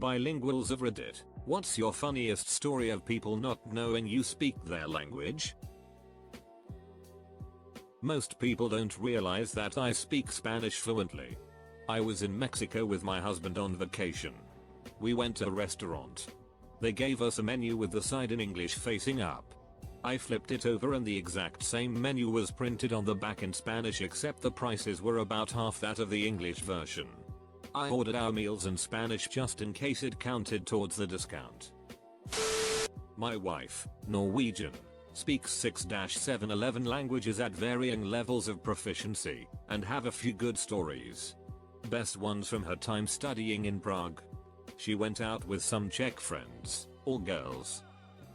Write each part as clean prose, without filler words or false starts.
Bilinguals of Reddit, what's your funniest story of people not knowing you speak their language? Most people don't realize that I speak Spanish fluently. I was in Mexico with my husband on vacation. We went to a restaurant. They gave us a menu with the side in English facing up. I flipped it over and the exact same menu was printed on the back in Spanish, except the prices were about half that of the English version. I ordered our meals in Spanish just in case it counted towards the discount. My wife, Norwegian, speaks 6-7-11 languages at varying levels of proficiency, and have a few good stories. Best ones from her time studying in Prague. She went out with some Czech friends, all girls.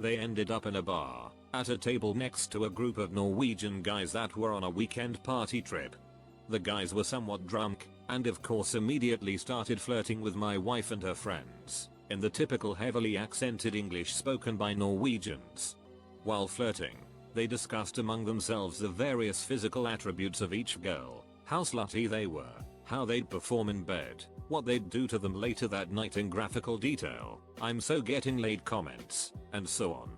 They ended up in a bar, at a table next to a group of Norwegian guys that were on a weekend party trip. The guys were somewhat drunk, and of course immediately started flirting with my wife and her friends, in the typical heavily accented English spoken by Norwegians. While flirting, they discussed among themselves the various physical attributes of each girl, how slutty they were, how they'd perform in bed, what they'd do to them later that night in graphical detail, "I'm so getting laid" comments, and so on.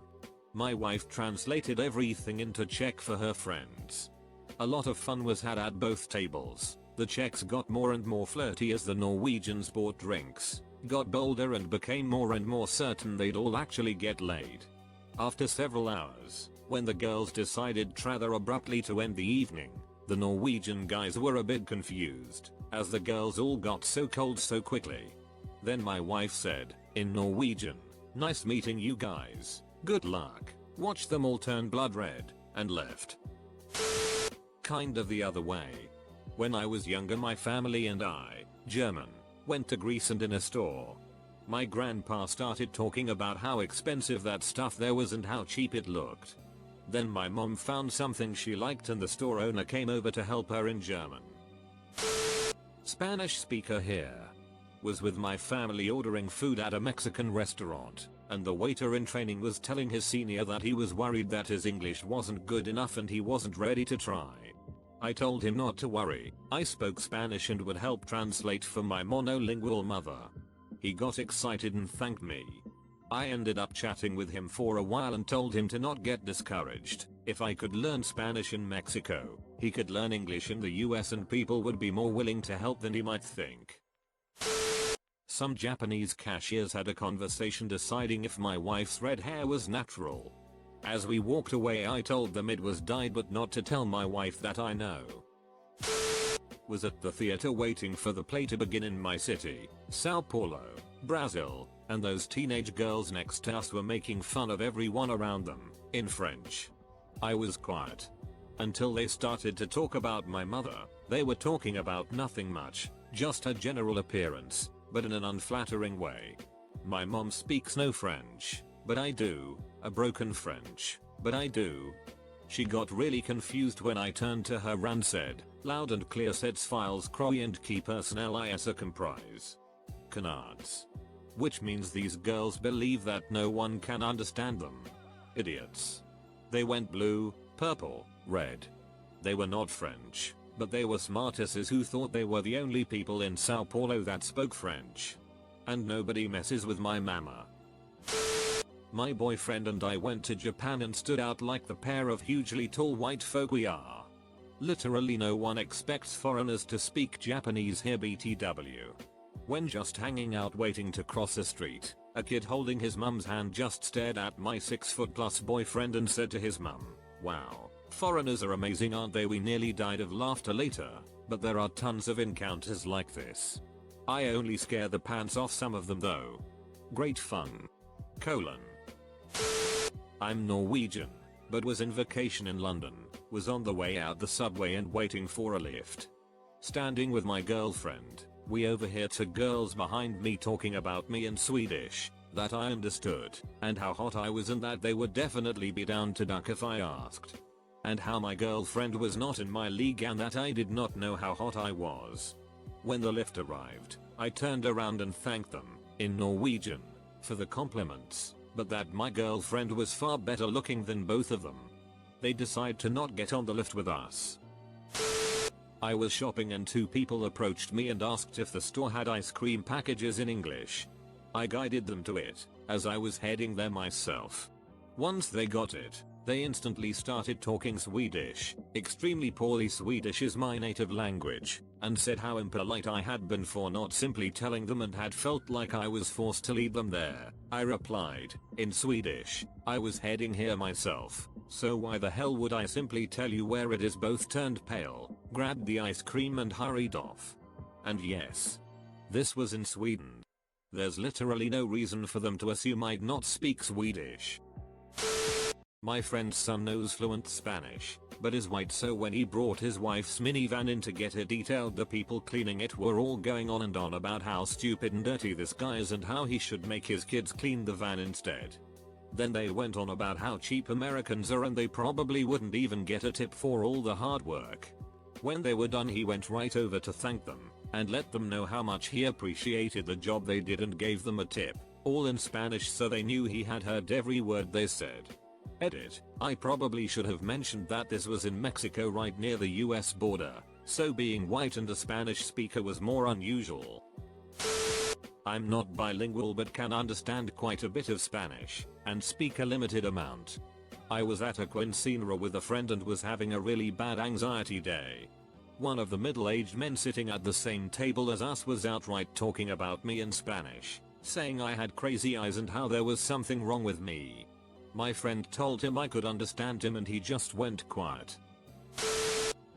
My wife translated everything into Czech for her friends. A lot of fun was had at both tables. The Czechs got more and more flirty as the Norwegians bought drinks, got bolder and became more and more certain they'd all actually get laid. After several hours, when the girls decided rather abruptly to end the evening, the Norwegian guys were a bit confused, as the girls all got so cold so quickly. Then my wife said, in Norwegian, "Nice meeting you guys, good luck," watched them all turn blood red, and left. Kind of the other way. When I was younger, my family and I, German, went to Greece, and in a store, my grandpa started talking about how expensive that stuff there was and how cheap it looked. Then my mom found something she liked and the store owner came over to help her in German. Spanish speaker here. Was with my family ordering food at a Mexican restaurant, and the waiter in training was telling his senior that he was worried that his English wasn't good enough and he wasn't ready to try. I told him not to worry, I spoke Spanish and would help translate for my monolingual mother. He got excited and thanked me. I ended up chatting with him for a while and told him to not get discouraged. If I could learn Spanish in Mexico, he could learn English in the US and people would be more willing to help than he might think. Some Japanese cashiers had a conversation deciding if my wife's red hair was natural. As we walked away, I told them it was dyed, but not to tell my wife that I know. Was at the theater waiting for the play to begin in my city, Sao Paulo, Brazil, and those teenage girls next to us were making fun of everyone around them, in French. I was quiet. Until they started to talk about my mother. They were talking about nothing much, just her general appearance, but in an unflattering way. My mom speaks no French, but I do, a broken French, but I do. She got really confused when I turned to her and said, loud and clear, "Sets files croyant qui personnel se comprise. Canards." Which means these girls believe that no one can understand them. Idiots. They went blue, purple, red. They were not French, but they were smartasses who thought they were the only people in Sao Paulo that spoke French. And nobody messes with my mama. My boyfriend and I went to Japan and stood out like the pair of hugely tall white folk we are. Literally no one expects foreigners to speak Japanese here BTW. When just hanging out waiting to cross a street, a kid holding his mum's hand just stared at my 6'+ boyfriend and said to his mum, "Wow, foreigners are amazing, aren't they?" We nearly died of laughter later, but there are tons of encounters like this. I only scare the pants off some of them though. Great fun. I'm Norwegian, but was in vacation in London, was on the way out the subway and waiting for a lift. Standing with my girlfriend, we overheard two girls behind me talking about me in Swedish, that I understood, and how hot I was and that they would definitely be down to duck if I asked. And how my girlfriend was not in my league and that I did not know how hot I was. When the lift arrived, I turned around and thanked them, in Norwegian, for the compliments, but that my girlfriend was far better looking than both of them. They decide to not get on the lift with us. I was shopping and two people approached me and asked if the store had ice cream packages in English. I guided them to it, as I was heading there myself. Once they got it, they instantly started talking Swedish. Extremely poorly. Swedish is my native language, and said how impolite I had been for not simply telling them and had felt like I was forced to lead them there. I replied, in Swedish, I was heading here myself, so why the hell would I simply tell you where it is? Both turned pale, grabbed the ice cream and hurried off. And yes, this was in Sweden. There's literally no reason for them to assume I'd not speak Swedish. My friend's son knows fluent Spanish, but is white, so when he brought his wife's minivan in to get it detailed, the people cleaning it were all going on and on about how stupid and dirty this guy is and how he should make his kids clean the van instead. Then they went on about how cheap Americans are and they probably wouldn't even get a tip for all the hard work. When they were done, he went right over to thank them and let them know how much he appreciated the job they did and gave them a tip, all in Spanish, so they knew he had heard every word they said. Edit. I probably should have mentioned that this was in Mexico right near the US border, so being white and a Spanish speaker was more unusual. I'm not bilingual but can understand quite a bit of Spanish, and speak a limited amount. I was at a quinceañera with a friend and was having a really bad anxiety day. One of the middle-aged men sitting at the same table as us was outright talking about me in Spanish, saying I had crazy eyes and how there was something wrong with me. My friend told him I could understand him and he just went quiet.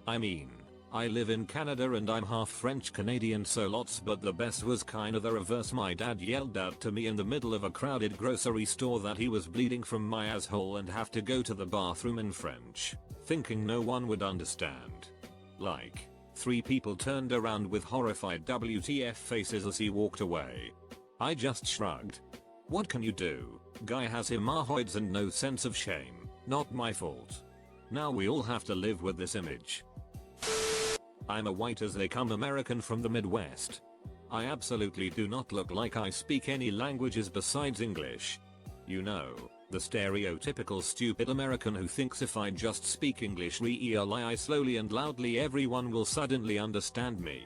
I mean, I live in Canada and I'm half French Canadian, so lots, but the best was kinda the reverse. My dad yelled out to me in the middle of a crowded grocery store that he was bleeding from my asshole and have to go to the bathroom in French, thinking no one would understand. Like, 3 people turned around with horrified WTF faces as he walked away. I just shrugged. What can you do? Guy has hemorrhoids and no sense of shame. Not my fault. Now we all have to live with this image. I'm a white as they come American from the Midwest. I absolutely do not look like I speak any languages besides English. You know, the stereotypical stupid American who thinks if I just speak English really slowly and loudly everyone will suddenly understand me.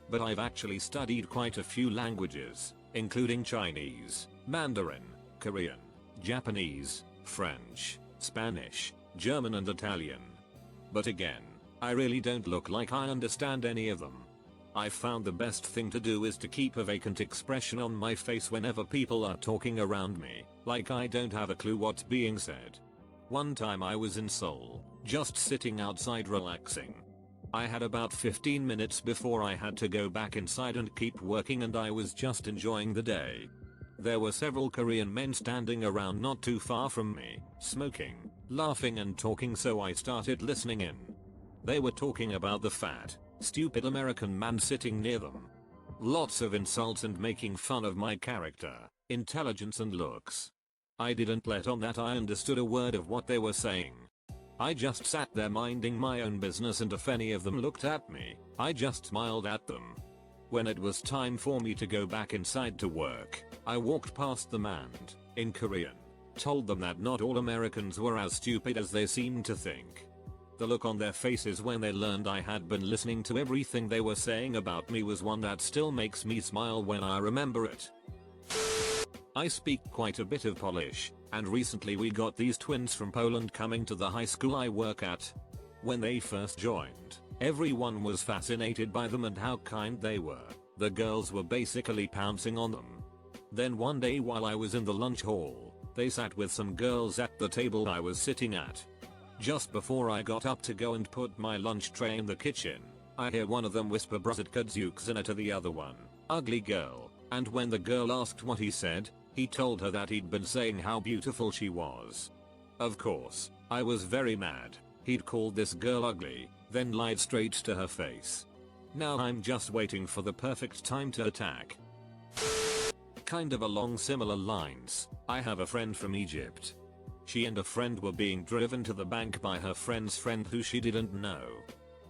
But I've actually studied quite a few languages, including Chinese, Mandarin, Korean, Japanese, French, Spanish, German and Italian. But again, I really don't look like I understand any of them. I found the best thing to do is to keep a vacant expression on my face whenever people are talking around me, like I don't have a clue what's being said. One time I was in Seoul, just sitting outside relaxing. I had about 15 minutes before I had to go back inside and keep working, and I was just enjoying the day. There were several Korean men standing around not too far from me, smoking, laughing and talking, so I started listening in. They were talking about the fat, stupid American man sitting near them. Lots of insults and making fun of my character, intelligence and looks. I didn't let on that I understood a word of what they were saying. I just sat there minding my own business, and if any of them looked at me, I just smiled at them. When it was time for me to go back inside to work, I walked past them and, in Korean, told them that not all Americans were as stupid as they seemed to think. The look on their faces when they learned I had been listening to everything they were saying about me was one that still makes me smile when I remember it. I speak quite a bit of Polish, and recently we got these twins from Poland coming to the high school I work at. When they first joined, everyone was fascinated by them and how kind they were. The girls were basically pouncing on them. Then one day while I was in the lunch hall, they sat with some girls at the table I was sitting at. Just before I got up to go and put my lunch tray in the kitchen, I hear one of them whisper "Brzydka to the other one, "Ugly girl," and when the girl asked what he said, he told her that he'd been saying how beautiful she was. Of course, I was very mad. He'd called this girl ugly, then lied straight to her face. Now I'm just waiting for the perfect time to attack. Kind of along similar lines, I have a friend from Egypt. She and a friend were being driven to the bank by her friend's friend who she didn't know.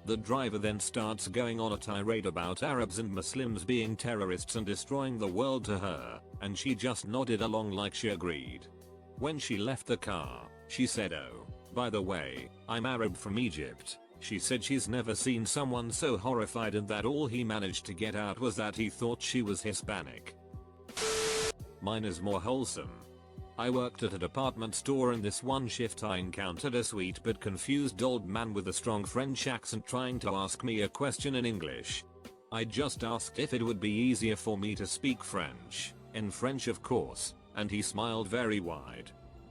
The driver then starts going on a tirade about Arabs and Muslims being terrorists and destroying the world to her, and she just nodded along like she agreed. When she left the car, she said, "Oh, by the way, I'm Arab from Egypt." She said she's never seen someone so horrified and that all he managed to get out was that he thought she was Hispanic. Mine is more wholesome. I worked at a department store and this one shift I encountered a sweet but confused old man with a strong French accent trying to ask me a question in English. I just asked if it would be easier for me to speak French, in French of course, and he smiled very wide.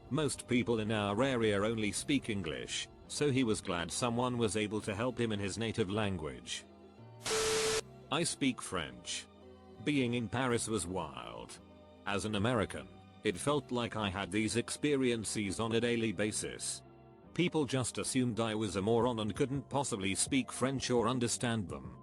Most people in our area only speak English, so he was glad someone was able to help him in his native language. I speak French. Being in Paris was wild. As an American, it felt like I had these experiences on a daily basis. People just assumed I was a moron and couldn't possibly speak French or understand them.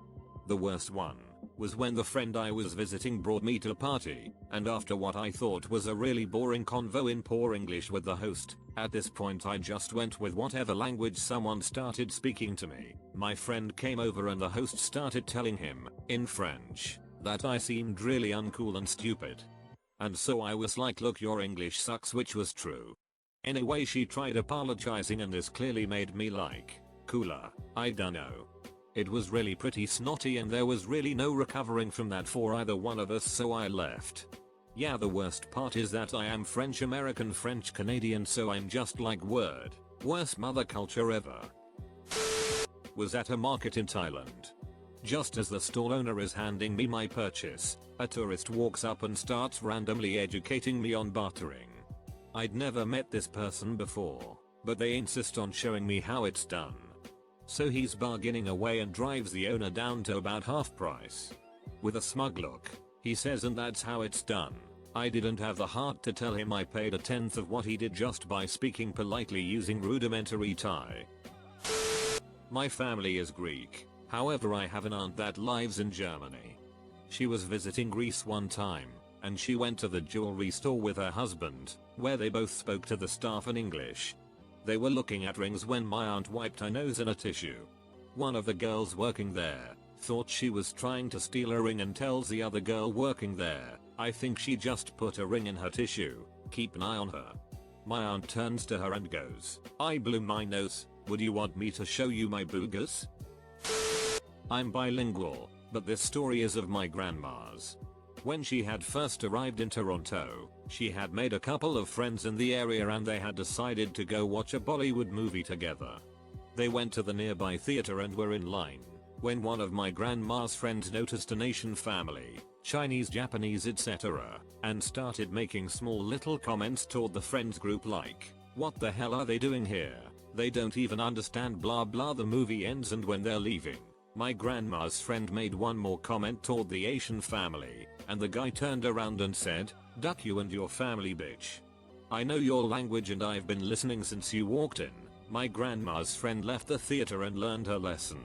The worst one was when the friend I was visiting brought me to a party, and after what I thought was a really boring convo in poor English with the host, at this point I just went with whatever language someone started speaking to me. My friend came over and the host started telling him, in French, that I seemed really uncool and stupid. And so I was like, look, your English sucks, which was true. Anyway, she tried apologizing and this clearly made me like, cooler, I dunno. It was really pretty snotty and there was really no recovering from that for either one of us, so I left. Yeah, the worst part is that I am French American, French Canadian, so I'm just like, word, worst mother culture ever. Was at a market in Thailand. Just as the stall owner is handing me my purchase, a tourist walks up and starts randomly educating me on bartering. I'd never met this person before, but they insist on showing me how it's done. So he's bargaining away and drives the owner down to about half price. With a smug look, he says, and that's how it's done. I didn't have the heart to tell him I paid a tenth of what he did just by speaking politely using rudimentary Thai. My family is Greek. However, I have an aunt that lives in Germany. She was visiting Greece one time, and she went to the jewelry store with her husband, where they both spoke to the staff in English. They were looking at rings when my aunt wiped her nose in a tissue. One of the girls working there thought she was trying to steal a ring and tells the other girl working there, I think she just put a ring in her tissue, keep an eye on her. My aunt turns to her and goes, I blew my nose, would you want me to show you my boogers? I'm bilingual, but this story is of my grandma's. When she had first arrived in Toronto, she had made a couple of friends in the area and they had decided to go watch a Bollywood movie together. They went to the nearby theater and were in line, when one of my grandma's friends noticed an Asian family, Chinese, Japanese, etc., and started making small little comments toward the friends group like, what the hell are they doing here? They don't even understand blah blah. The movie ends and when they're leaving, my grandma's friend made one more comment toward the Asian family, and the guy turned around and said, duck you and your family, bitch. I know your language and I've been listening since you walked in. My grandma's friend left the theater and learned her lesson.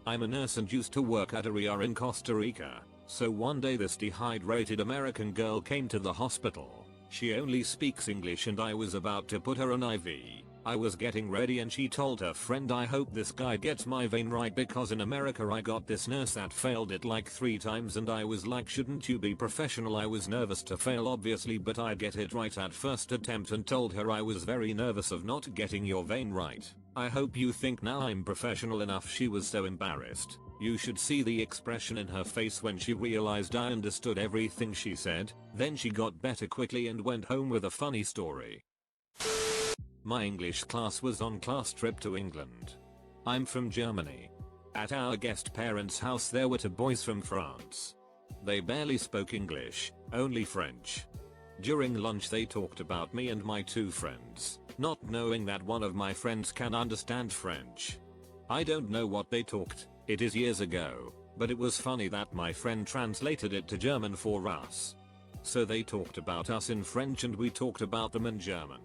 I'm a nurse and used to work at a RER in Costa Rica, so one day this dehydrated American girl came to the hospital. She only speaks English and I was about to put her an IV. I was getting ready and she told her friend, I hope this guy gets my vein right because in America I got this nurse that failed it like 3 times and I was like, shouldn't you be professional? I was nervous to fail obviously, but I'd get it right at first attempt and told her I was very nervous of not getting your vein right. I hope you think now I'm professional enough. She was so embarrassed. You should see the expression in her face when she realized I understood everything she said. Then she got better quickly and went home with a funny story. My English class was on class trip to England. I'm from Germany. At our guest parents' house there were 2 boys from France. They barely spoke English, only French. During lunch they talked about me and my 2 friends, not knowing that one of my friends can understand French. I don't know what they talked, it is years ago, but it was funny that my friend translated it to German for us. So they talked about us in French and we talked about them in German.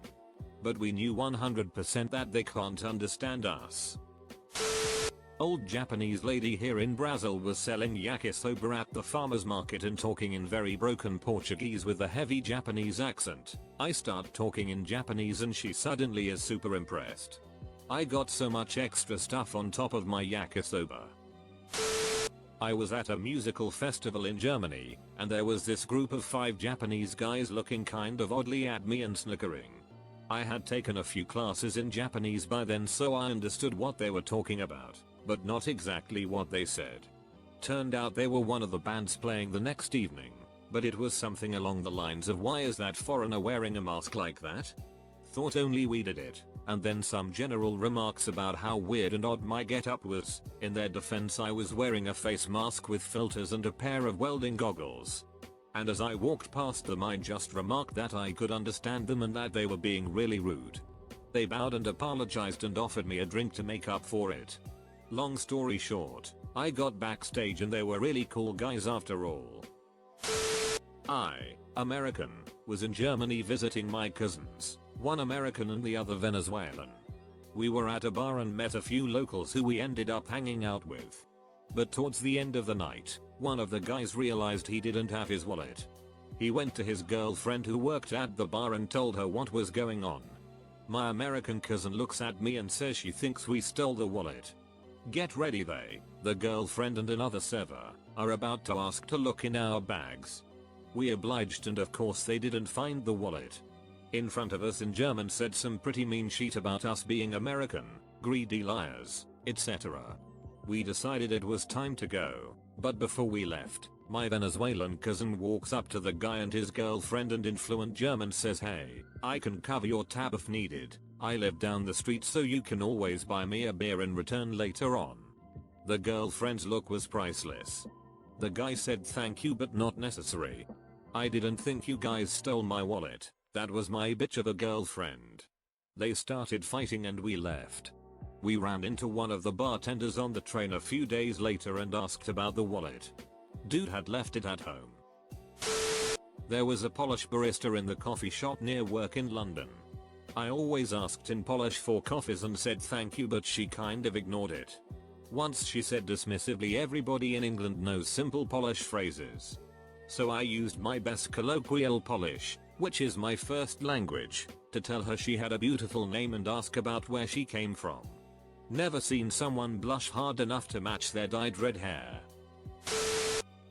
But we knew 100% that they can't understand us. Old Japanese lady here in Brazil was selling yakisoba at the farmer's market and talking in very broken Portuguese with a heavy Japanese accent. I start talking in Japanese and she suddenly is super impressed. I got so much extra stuff on top of my yakisoba. I was at a musical festival in Germany, and there was this group of 5 Japanese guys looking kind of oddly at me and snickering. I had taken a few classes in Japanese by then, so I understood what they were talking about, but not exactly what they said. Turned out they were one of the bands playing the next evening. But it was something along the lines of, why is that foreigner wearing a mask like that? Thought only we did it. And then some general remarks about how weird and odd my getup was. In their defense, I was wearing a face mask with filters and a pair of welding goggles. And as I walked past them, I just remarked that I could understand them and that they were being really rude. They bowed and apologized and offered me a drink to make up for it. Long story short, I got backstage and they were really cool guys after all. I, American, was in Germany visiting my cousins, one American and the other Venezuelan. We were at a bar and met a few locals who we ended up hanging out with. But towards the end of the night, one of the guys realized he didn't have his wallet. He went to his girlfriend who worked at the bar and told her what was going on. My American cousin looks at me and says she thinks we stole the wallet. Get ready, the girlfriend and another server, are about to ask to look in our bags. We obliged and of course they didn't find the wallet. In front of us in German said some pretty mean shit about us being American, greedy liars, etc. We decided it was time to go, but before we left, my Venezuelan cousin walks up to the guy and his girlfriend and in fluent German says, "Hey, I can cover your tab if needed. I live down the street so you can always buy me a beer in return later on." The girlfriend's look was priceless. The guy said thank you but not necessary. I didn't think you guys stole my wallet. That was my bitch of a girlfriend. They started fighting and we left. We ran into one of the bartenders on the train a few days later and asked about the wallet. Dude had left it at home. There was a Polish barista in the coffee shop near work in London. I always asked in Polish for coffees and said thank you, but she kind of ignored it. Once she said dismissively, "Everybody in England knows simple Polish phrases." So I used my best colloquial Polish, which is my first language, to tell her she had a beautiful name and ask about where she came from. Never seen someone blush hard enough to match their dyed red hair.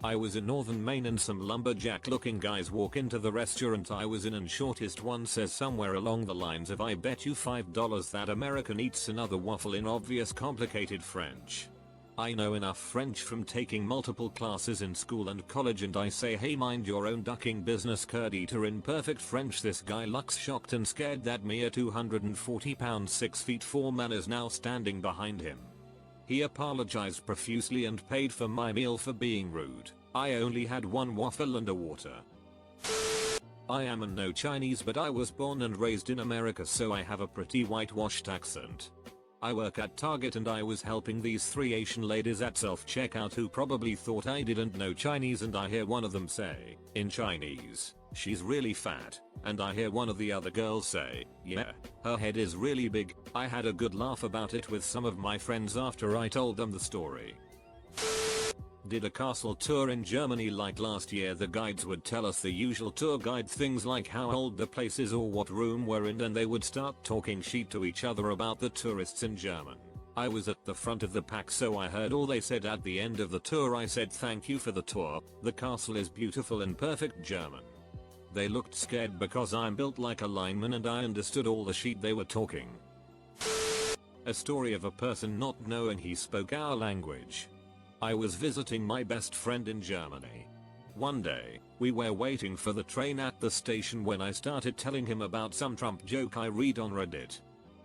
I was in northern Maine and some lumberjack looking guys walk into the restaurant I was in and shortest one says somewhere along the lines of, "I bet you $5 that American eats another waffle," in obvious complicated French. I know enough French from taking multiple classes in school and college and I say, "Hey, mind your own ducking business, curd eater," in perfect French. This guy looks shocked and scared that mere 240 pound 6 feet 4 man is now standing behind him. He apologized profusely and paid for my meal for being rude. I only had one waffle and a water. I am no Chinese, but I was born and raised in America, so I have a pretty whitewashed accent. I work at Target and I was helping these 3 Asian ladies at self-checkout who probably thought I didn't know Chinese, and I hear one of them say, in Chinese, "She's really fat," and I hear one of the other girls say, "Yeah, her head is really big." I had a good laugh about it with some of my friends after I told them the story. Did a castle tour in Germany like last year. The guides would tell us the usual tour guide things like how old the place is or what room we're in, and they would start talking shit to each other about the tourists in German. I was at the front of the pack, so I heard all they said. At the end of the tour I said, "Thank you for the tour, the castle is beautiful," in perfect German. They looked scared because I'm built like a lineman and I understood all the shit they were talking. A story of a person not knowing he spoke our language. I was visiting my best friend in Germany. One day, we were waiting for the train at the station when I started telling him about some Trump joke I read on Reddit.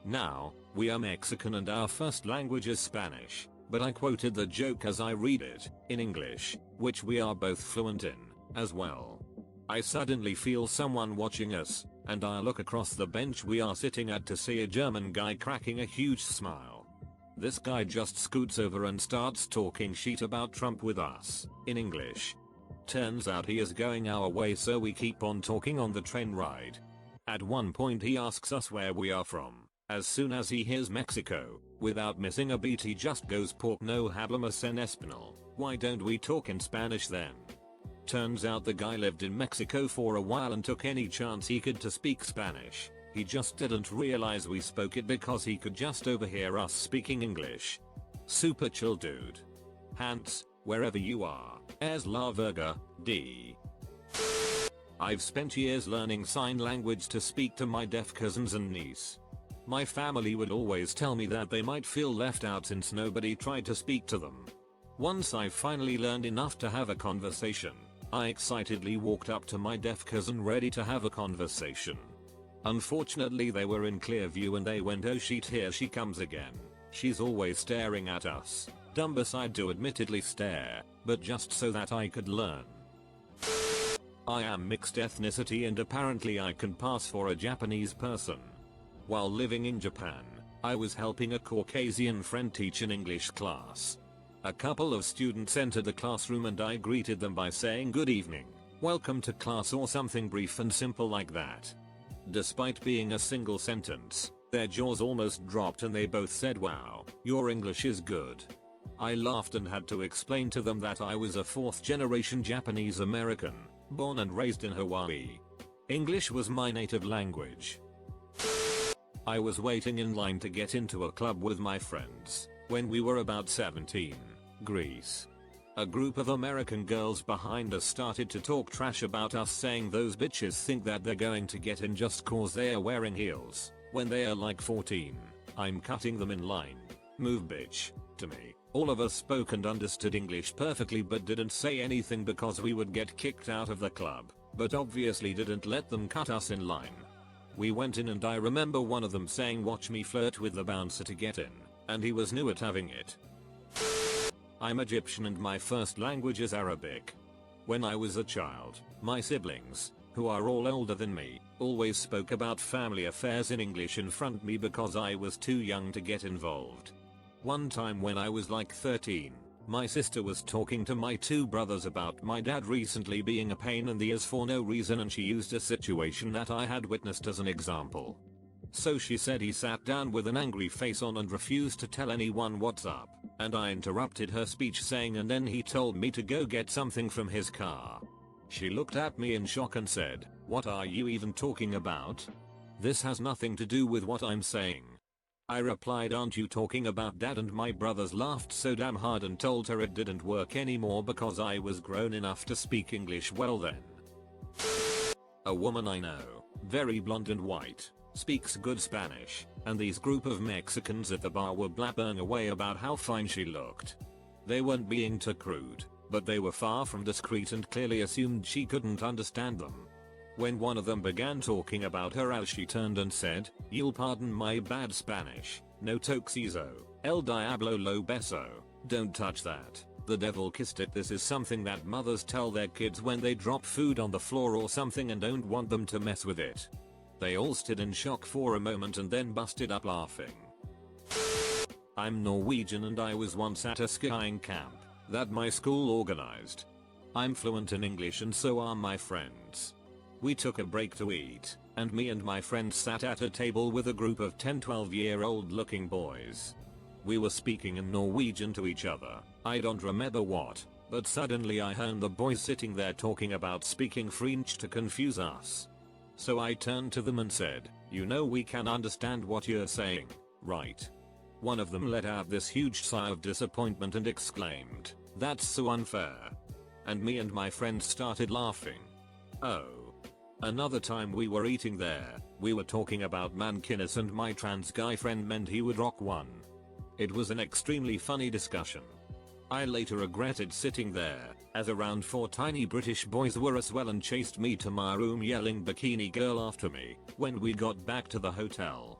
Now, we are Mexican and our first language is Spanish, but I quoted the joke as I read it, in English, which we are both fluent in, as well. I suddenly feel someone watching us, and I look across the bench we are sitting at to see a German guy cracking a huge smile. This guy just scoots over and starts talking shit about Trump with us, in English. Turns out he is going our way, so we keep on talking on the train ride. At one point he asks us where we are from. As soon as he hears Mexico, without missing a beat he just goes, "Por no hablamos en español, why don't we talk in Spanish then?" Turns out the guy lived in Mexico for a while and took any chance he could to speak Spanish. He just didn't realize we spoke it because he could just overhear us speaking English. Super chill dude. Hans, wherever you are, es la verga, D. I've spent years learning sign language to speak to my deaf cousins and niece. My family would always tell me that they might feel left out since nobody tried to speak to them. Once I finally learned enough to have a conversation, I excitedly walked up to my deaf cousin ready to have a conversation. Unfortunately they were in clear view and they went, "Oh shit, here she comes again. She's always staring at us." Dumb aside to admittedly stare, but just so that I could learn. I am mixed ethnicity and apparently I can pass for a Japanese person. While living in Japan, I was helping a Caucasian friend teach an English class. A couple of students entered the classroom and I greeted them by saying "Good evening, welcome to class" or something brief and simple like that. Despite being a single sentence, their jaws almost dropped and they both said, "Wow, your English is good." I laughed and had to explain to them that I was a fourth generation Japanese American, born and raised in Hawaii. English was my native language. I was waiting in line to get into a club with my friends when we were about 17, Greece. A group of American girls behind us started to talk trash about us, saying those bitches think that they're going to get in just cause they are wearing heels when they are like 14. I'm cutting them in line. "Move bitch," to me. All of us spoke and understood English perfectly but didn't say anything because we would get kicked out of the club, but obviously didn't let them cut us in line. We went in and I remember one of them saying, "Watch me flirt with the bouncer to get in," and he was new at having it. I'm Egyptian and my first language is Arabic. When I was a child, my siblings, who are all older than me, always spoke about family affairs in English in front of me because I was too young to get involved. One time when I was like 13, my sister was talking to my two brothers about my dad recently being a pain in the ears for no reason, and she used a situation that I had witnessed as an example. So she said he sat down with an angry face on and refused to tell anyone what's up, and I interrupted her speech saying, "And then he told me to go get something from his car." She looked at me in shock and said, "What are you even talking about? This has nothing to do with what I'm saying." I replied, "Aren't you talking about dad?" And my brothers laughed so damn hard and told her it didn't work anymore because I was grown enough to speak English well then. A woman I know, very blonde and white, speaks good Spanish, and these group of Mexicans at the bar were blabbering away about how fine she looked. They weren't being too crude, but they were far from discreet and clearly assumed she couldn't understand them. When one of them began talking about her as she turned and said, "You'll pardon my bad Spanish, no toxizo, el diablo lo beso, don't touch that, the devil kissed it." This is something that mothers tell their kids when they drop food on the floor or something and don't want them to mess with it. They all stood in shock for a moment and then busted up laughing. I'm Norwegian and I was once at a skiing camp that my school organized. I'm fluent in English and so are my friends. We took a break to eat, and me and my friends sat at a table with a group of 10-12-year-old looking boys. We were speaking in Norwegian to each other, I don't remember what, but suddenly I heard the boys sitting there talking about speaking French to confuse us. So I turned to them and said, "You know we can understand what you're saying, right?" One of them let out this huge sigh of disappointment and exclaimed, "That's so unfair." And me and my friends started laughing. Oh. Another time we were eating there, we were talking about mankiness and my trans guy friend meant he would rock one. It was an extremely funny discussion. I later regretted sitting there, as around 4 tiny British boys were as well and chased me to my room yelling "Bikini Girl" after me when we got back to the hotel.